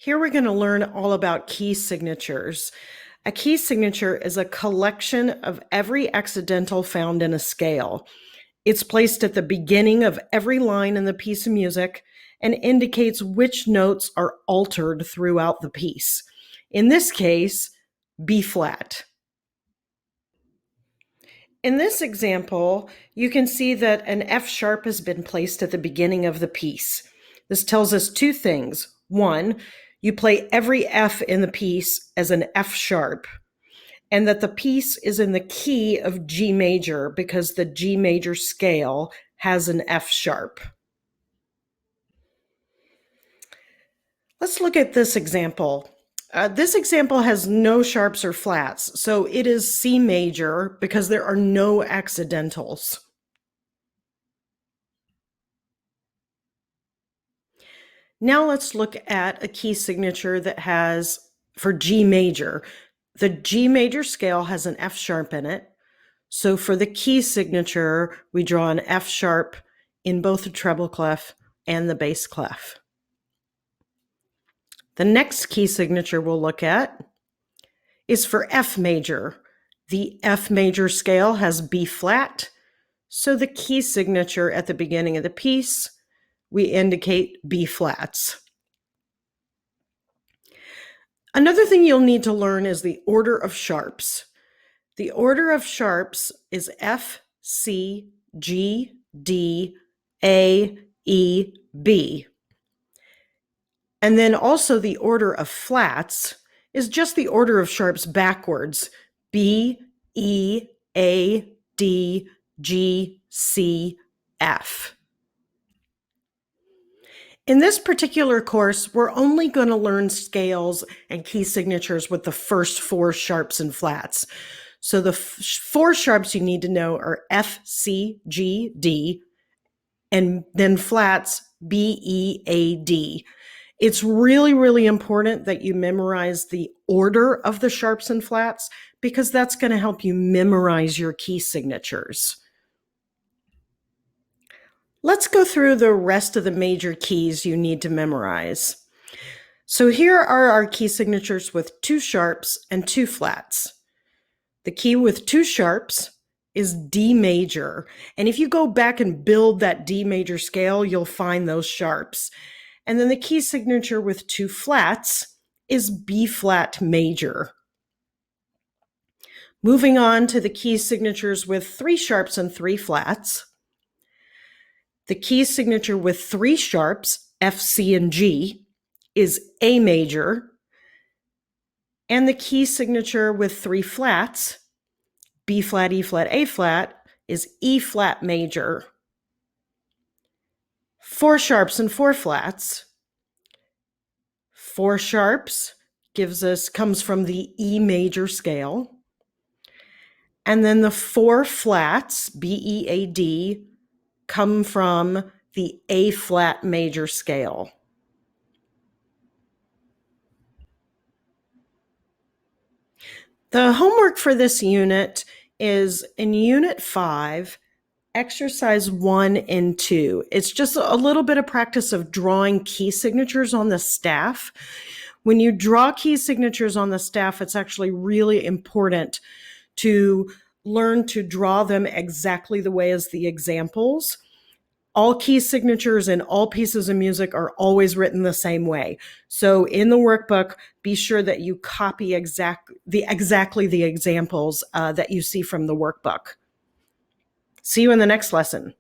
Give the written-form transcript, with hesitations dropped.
Here we're going to learn all about key signatures. A key signature is a collection of every accidental found in a scale. It's placed at the beginning of every line in the piece of music and indicates which notes are altered throughout the piece. In this case, B flat. In this example, you can see that an F sharp has been placed at the beginning of the piece. This tells us two things. One, you play every F in the piece as an F sharp, and that the piece is in the key of G major because the G major scale has an F sharp. Let's look at this example. This example has no sharps or flats, so it is C major because there are no accidentals. Now let's look at a key signature that has, for G major, the G major scale has an F sharp in it. So for the key signature, we draw an F sharp in both the treble clef and the bass clef. The next key signature we'll look at is for F major. The F major scale has B flat, so the key signature at the beginning of the piece, we indicate B flats. Another thing you'll need to learn is the order of sharps. The order of sharps is F, C, G, D, A, E, B. And then also the order of flats is just the order of sharps backwards. B, E, A, D, G, C, F. In this particular course, we're only going to learn scales and key signatures with the first four sharps and flats. So the four sharps you need to know are F, C, G, D, and then flats B, E, A, D. It's really, really important that you memorize the order of the sharps and flats because that's going to help you memorize your key signatures. Let's go through the rest of the major keys you need to memorize. So here are our key signatures with two sharps and two flats. The key with two sharps is D major. And if you go back and build that D major scale, you'll find those sharps. And then the key signature with two flats is B flat major. Moving on to the key signatures with three sharps and three flats. The key signature with three sharps, F, C, and G, is A major. And the key signature with three flats, B flat, E flat, A flat, is E flat major. Four sharps and four flats. Four sharps comes from the E major scale. And then the four flats, B, E, A, D, come from the A flat major scale. The homework for this unit is in Unit 5, Exercise 1 and 2. It's just a little bit of practice of drawing key signatures on the staff. When you draw key signatures on the staff, it's actually really important to learn to draw them exactly the way as the examples. All key signatures in all pieces of music are always written the same way. So in the workbook, be sure that you copy exactly the examples that you see from the workbook. See you in the next lesson.